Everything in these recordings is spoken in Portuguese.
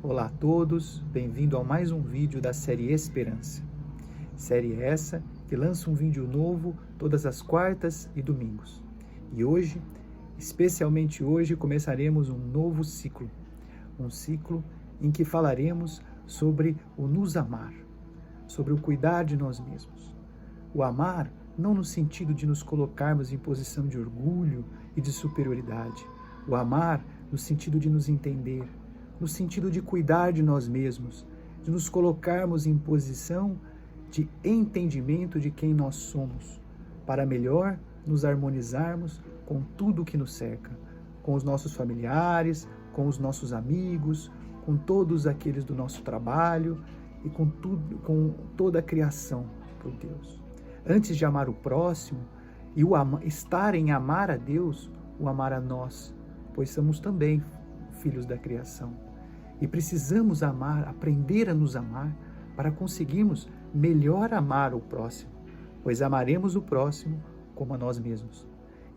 Olá a todos, bem-vindo a mais um vídeo da série Esperança. Série essa que lança um vídeo novo todas as quartas e domingos. E hoje, especialmente hoje, começaremos um novo ciclo. Um ciclo em que falaremos sobre o nos amar, sobre o cuidar de nós mesmos. O amar não no sentido de nos colocarmos em posição de orgulho e de superioridade. O amar no sentido de nos entender, no sentido de cuidar de nós mesmos, de nos colocarmos em posição de entendimento de quem nós somos, para melhor nos harmonizarmos com tudo o que nos cerca, com os nossos familiares, com os nossos amigos, com todos aqueles do nosso trabalho e com toda a criação por Deus. Antes de amar o próximo e estar em amar a Deus, o amar a nós, pois somos também filhos da criação. E precisamos amar, aprender a nos amar, para conseguirmos melhor amar o próximo, pois amaremos o próximo como a nós mesmos.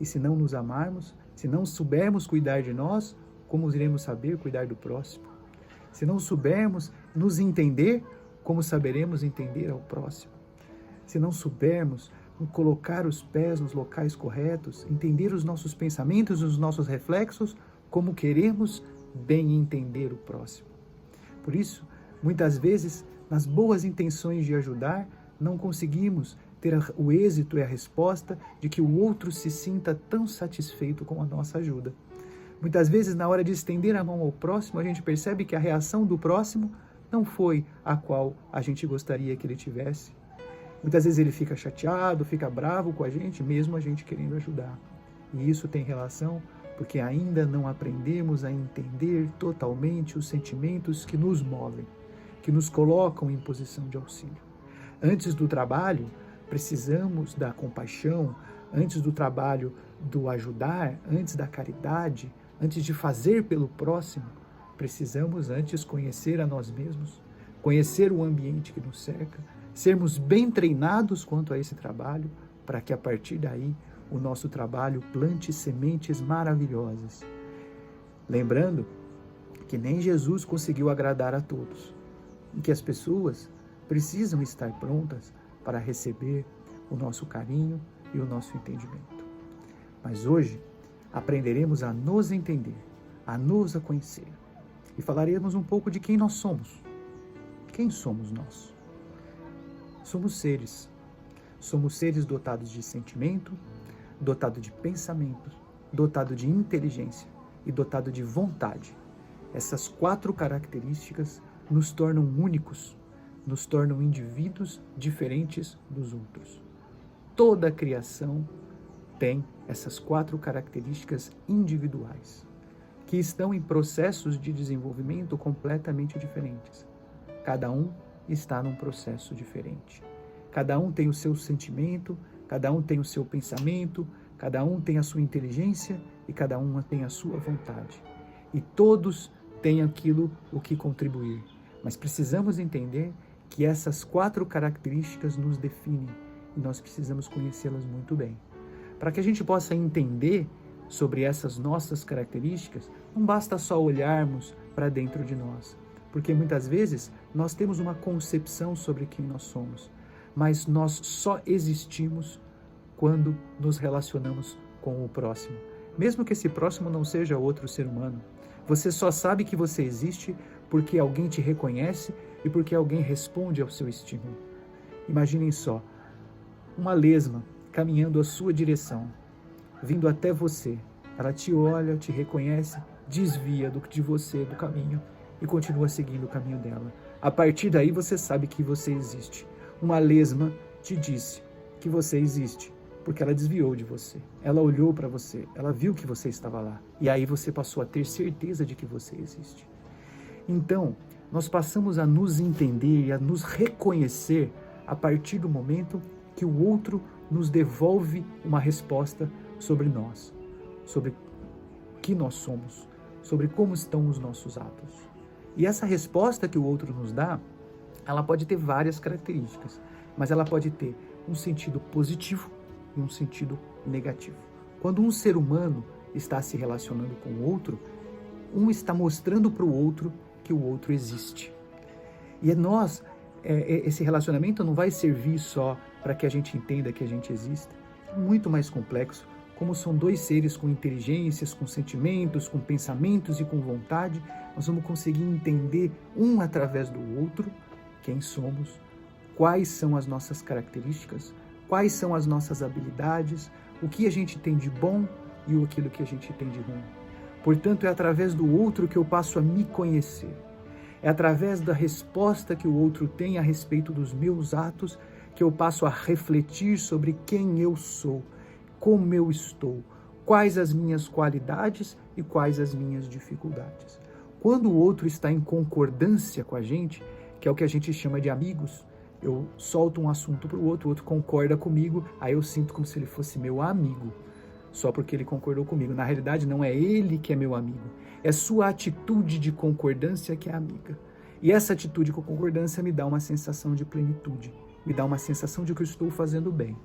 E se não nos amarmos, se não soubermos cuidar de nós, como iremos saber cuidar do próximo? Se não soubermos nos entender, como saberemos entender ao próximo? Se não soubermos colocar os pés nos locais corretos, entender os nossos pensamentos e os nossos reflexos, como queremos bem entender o próximo. Por isso, muitas vezes, nas boas intenções de ajudar, não conseguimos ter o êxito e a resposta de que o outro se sinta tão satisfeito com a nossa ajuda. Muitas vezes, na hora de estender a mão ao próximo, a gente percebe que a reação do próximo não foi a qual a gente gostaria que ele tivesse. Muitas vezes ele fica chateado, fica bravo com a gente, mesmo a gente querendo ajudar. E isso tem relação porque ainda não aprendemos a entender totalmente os sentimentos que nos movem, que nos colocam em posição de auxílio. Antes do trabalho, precisamos da compaixão, antes do trabalho do ajudar, antes da caridade, antes de fazer pelo próximo, precisamos antes conhecer a nós mesmos, conhecer o ambiente que nos cerca, sermos bem treinados quanto a esse trabalho, para que a partir daí o nosso trabalho plante sementes maravilhosas. Lembrando que nem Jesus conseguiu agradar a todos, e que as pessoas precisam estar prontas para receber o nosso carinho e o nosso entendimento. Mas hoje aprenderemos a nos entender, a nos conhecer, e falaremos um pouco de quem nós somos. Quem somos nós? Somos seres dotados de sentimento, dotado de pensamento, dotado de inteligência e dotado de vontade. Essas 4 características nos tornam únicos, nos tornam indivíduos diferentes dos outros. Toda a criação tem essas 4 características individuais, que estão em processos de desenvolvimento completamente diferentes. Cada um está num processo diferente. Cada um tem o seu sentimento, cada um tem o seu pensamento, cada um tem a sua inteligência e cada um tem a sua vontade. E todos têm o que contribuir. Mas precisamos entender que essas 4 características nos definem e nós precisamos conhecê-las muito bem. Para que a gente possa entender sobre essas nossas características, não basta só olharmos para dentro de nós, porque muitas vezes nós temos uma concepção sobre quem nós somos, mas nós só existimos quando nos relacionamos com o próximo. Mesmo que esse próximo não seja outro ser humano, você só sabe que você existe porque alguém te reconhece e porque alguém responde ao seu estímulo. Imaginem só, uma lesma caminhando à sua direção, vindo até você. Ela te olha, te reconhece, desvia de você do caminho e continua seguindo o caminho dela. A partir daí você sabe que você existe. Uma lesma te disse que você existe, porque ela desviou de você. Ela olhou para você, ela viu que você estava lá. E aí você passou a ter certeza de que você existe. Então, nós passamos a nos entender e a nos reconhecer a partir do momento que o outro nos devolve uma resposta sobre nós, sobre o que nós somos, sobre como estão os nossos atos. E essa resposta que o outro nos dá, ela pode ter várias características, mas ela pode ter um sentido positivo e um sentido negativo. Quando um ser humano está se relacionando com o outro, um está mostrando para o outro que o outro existe. E esse relacionamento não vai servir só para que a gente entenda que a gente existe. É muito mais complexo. Como são dois seres com inteligências, com sentimentos, com pensamentos e com vontade, nós vamos conseguir entender um através do outro quem somos, quais são as nossas características, quais são as nossas habilidades, o que a gente tem de bom e aquilo que a gente tem de ruim. Portanto, é através do outro que eu passo a me conhecer. É através da resposta que o outro tem a respeito dos meus atos que eu passo a refletir sobre quem eu sou, como eu estou, quais as minhas qualidades e quais as minhas dificuldades. Quando o outro está em concordância com a gente, que é o que a gente chama de amigos, eu solto um assunto para o outro concorda comigo, aí eu sinto como se ele fosse meu amigo, só porque ele concordou comigo. Na realidade, não é ele que é meu amigo, é sua atitude de concordância que é amiga. E essa atitude com concordância me dá uma sensação de plenitude, me dá uma sensação de que eu estou fazendo bem.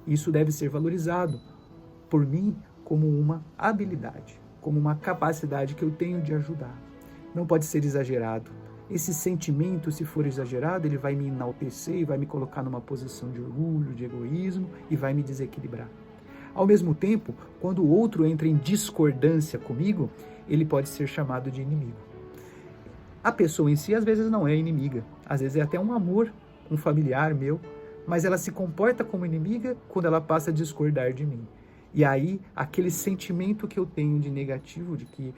Isso deve ser valorizado por mim como uma habilidade, como uma capacidade que eu tenho de ajudar. Não pode ser exagerado. Esse sentimento, se for exagerado, ele vai me enaltecer e vai me colocar numa posição de orgulho, de egoísmo e vai me desequilibrar. Ao mesmo tempo, quando o outro entra em discordância comigo, ele pode ser chamado de inimigo. A pessoa em si, às vezes, não é inimiga. Às vezes é até um amor, um familiar meu, mas ela se comporta como inimiga quando ela passa a discordar de mim. E aí, aquele sentimento que eu tenho de negativo, de que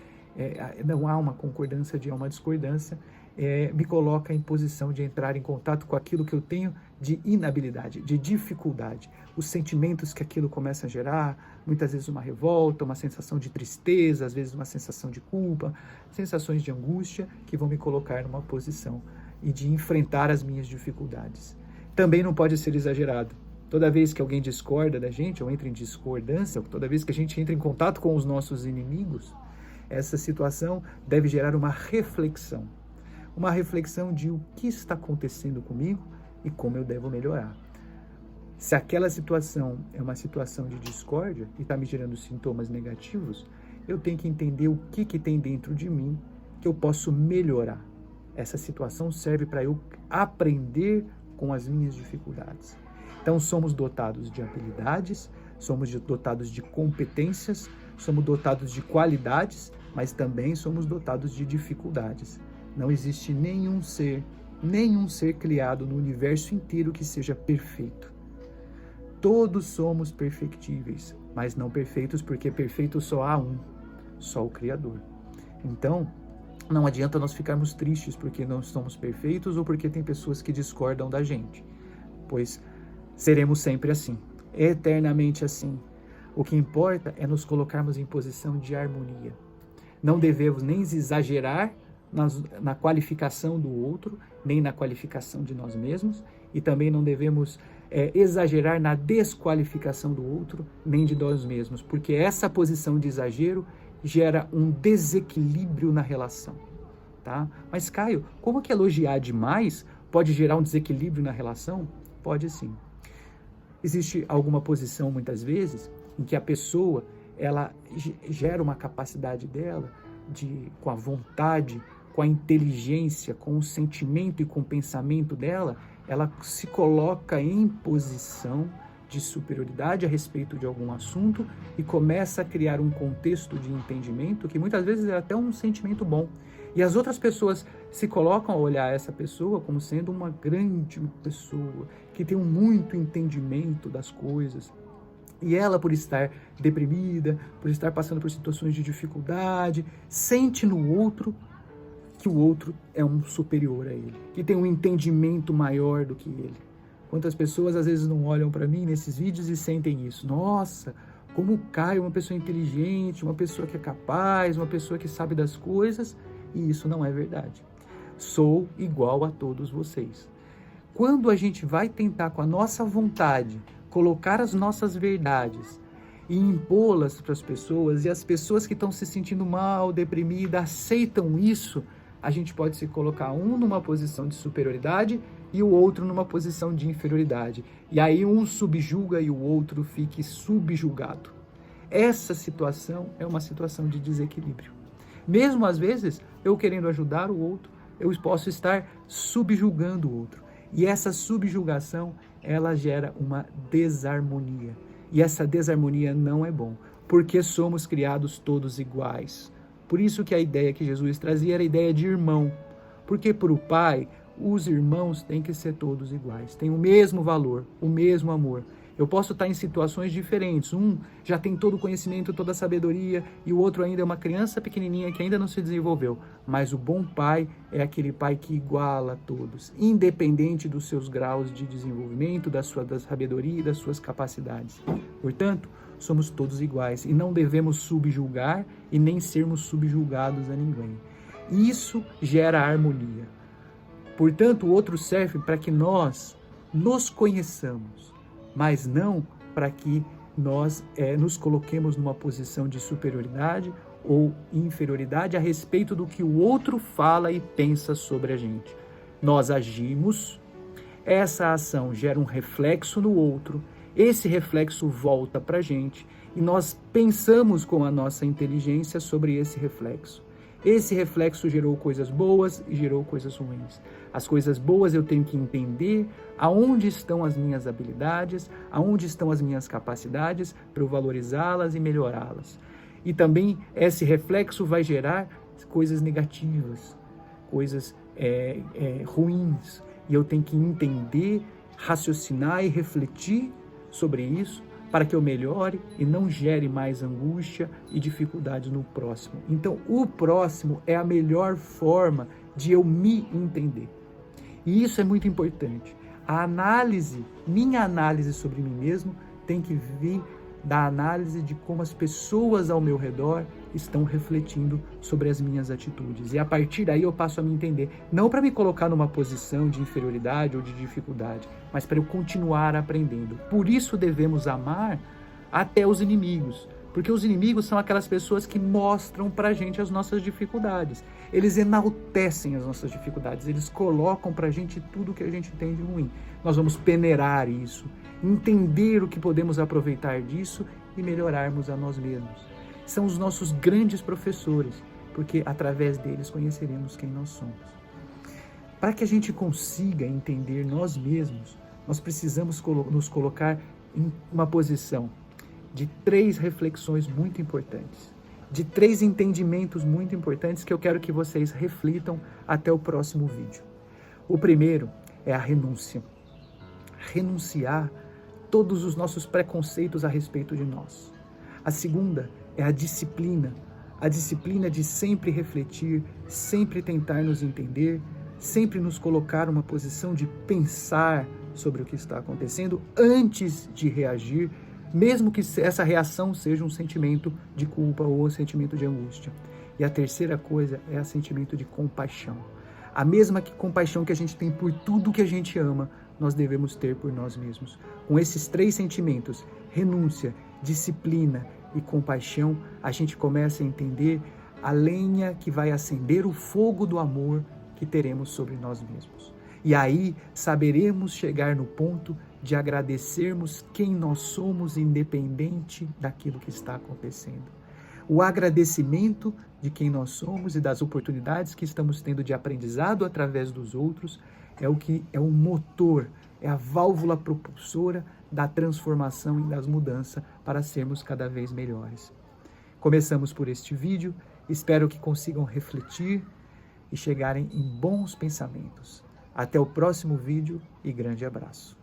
não há uma concordância, de uma discordância, me coloca em posição de entrar em contato com aquilo que eu tenho de inabilidade, de dificuldade. Os sentimentos que aquilo começa a gerar, muitas vezes uma revolta, uma sensação de tristeza, às vezes uma sensação de culpa, sensações de angústia que vão me colocar numa posição e de enfrentar as minhas dificuldades. Também não pode ser exagerado. Toda vez que alguém discorda da gente, ou entra em discordância, toda vez que a gente entra em contato com os nossos inimigos, essa situação deve gerar uma reflexão de o que está acontecendo comigo e como eu devo melhorar. Se aquela situação é uma situação de discórdia e está me gerando sintomas negativos, eu tenho que entender o que tem dentro de mim que eu posso melhorar. Essa situação serve para eu aprender com as minhas dificuldades. Então, somos dotados de habilidades, somos dotados de competências, somos dotados de qualidades, mas também somos dotados de dificuldades. Não existe nenhum ser criado no universo inteiro que seja perfeito. Todos somos perfectíveis, mas não perfeitos, porque perfeito só há um, só o Criador. Então, não adianta nós ficarmos tristes porque não somos perfeitos ou porque tem pessoas que discordam da gente, pois seremos sempre assim, eternamente assim. O que importa é nos colocarmos em posição de harmonia. Não devemos nem exagerar na qualificação do outro, nem na qualificação de nós mesmos, e também não devemos exagerar na desqualificação do outro, nem de nós mesmos, porque essa posição de exagero gera um desequilíbrio na relação, tá? Mas, Caio, como que elogiar demais pode gerar um desequilíbrio na relação? Pode sim. Existe alguma posição, muitas vezes, em que a pessoa, ela gera uma capacidade dela, com a vontade, com a inteligência, com o sentimento e com o pensamento dela, ela se coloca em posição de superioridade a respeito de algum assunto e começa a criar um contexto de entendimento que muitas vezes é até um sentimento bom. E as outras pessoas se colocam a olhar essa pessoa como sendo uma grande pessoa, que tem muito entendimento das coisas. E ela, por estar deprimida, por estar passando por situações de dificuldade, sente no outro que o outro é um superior a ele, que tem um entendimento maior do que ele. Quantas pessoas às vezes não olham para mim nesses vídeos e sentem isso? Nossa, como o Caio é uma pessoa inteligente, uma pessoa que é capaz, uma pessoa que sabe das coisas, e isso não é verdade. Sou igual a todos vocês. Quando a gente vai tentar com a nossa vontade colocar as nossas verdades e impô-las para as pessoas, e as pessoas que estão se sentindo mal, deprimidas, aceitam isso, a gente pode se colocar um numa posição de superioridade e o outro numa posição de inferioridade. E aí um subjuga e o outro fique subjugado. Essa situação é uma situação de desequilíbrio. Mesmo às vezes eu querendo ajudar o outro, eu posso estar subjugando o outro. E essa subjugação, ela gera uma desarmonia. E essa desarmonia não é bom, porque somos criados todos iguais. Por isso que a ideia que Jesus trazia era a ideia de irmão. Porque para o Pai, os irmãos têm que ser todos iguais, têm o mesmo valor, o mesmo amor. Eu posso estar em situações diferentes. Um já tem todo o conhecimento, toda a sabedoria, e o outro ainda é uma criança pequenininha que ainda não se desenvolveu. Mas o bom pai é aquele pai que iguala todos, independente dos seus graus de desenvolvimento, da sabedoria e das suas capacidades. Portanto, somos todos iguais e não devemos subjugar e nem sermos subjugados a ninguém. Isso gera harmonia. Portanto, o outro serve para que nós nos conheçamos, mas não para que nós nos coloquemos numa posição de superioridade ou inferioridade a respeito do que o outro fala e pensa sobre a gente. Nós agimos, essa ação gera um reflexo no outro, esse reflexo volta para a gente e nós pensamos com a nossa inteligência sobre esse reflexo. Esse reflexo gerou coisas boas e gerou coisas ruins. As coisas boas eu tenho que entender aonde estão as minhas habilidades, aonde estão as minhas capacidades para eu valorizá-las e melhorá-las. E também esse reflexo vai gerar coisas negativas, coisas ruins. E eu tenho que entender, raciocinar e refletir sobre isso para que eu melhore e não gere mais angústia e dificuldades no próximo. Então, o próximo é a melhor forma de eu me entender. E isso é muito importante. A análise, minha análise sobre mim mesmo, tem que vir da análise de como as pessoas ao meu redor estão refletindo sobre as minhas atitudes. E a partir daí eu passo a me entender, não para me colocar numa posição de inferioridade ou de dificuldade, mas para eu continuar aprendendo. Por isso devemos amar até os inimigos, porque os inimigos são aquelas pessoas que mostram pra gente as nossas dificuldades. Eles enaltecem as nossas dificuldades, eles colocam pra gente tudo que a gente tem de ruim. Nós vamos peneirar isso, entender o que podemos aproveitar disso e melhorarmos a nós mesmos. São os nossos grandes professores, porque através deles conheceremos quem nós somos. Para que a gente consiga entender nós mesmos, nós precisamos nos colocar em uma posição de 3 reflexões muito importantes, de 3 entendimentos muito importantes que eu quero que vocês reflitam até o próximo vídeo. O primeiro é a renúncia. Renunciar todos os nossos preconceitos a respeito de nós. A segunda é a disciplina de sempre refletir, sempre tentar nos entender, sempre nos colocar numa posição de pensar sobre o que está acontecendo antes de reagir, mesmo que essa reação seja um sentimento de culpa ou um sentimento de angústia. E a terceira coisa é o sentimento de compaixão. A mesma compaixão que a gente tem por tudo que a gente ama, nós devemos ter por nós mesmos. Com esses 3 sentimentos, renúncia, disciplina e compaixão, a gente começa a entender a lenha que vai acender o fogo do amor que teremos sobre nós mesmos. E aí saberemos chegar no ponto de agradecermos quem nós somos, independente daquilo que está acontecendo. O agradecimento de quem nós somos e das oportunidades que estamos tendo de aprendizado através dos outros é o que é o motor, é a válvula propulsora da transformação e das mudanças para sermos cada vez melhores. Começamos por este vídeo, espero que consigam refletir e chegarem em bons pensamentos. Até o próximo vídeo e grande abraço.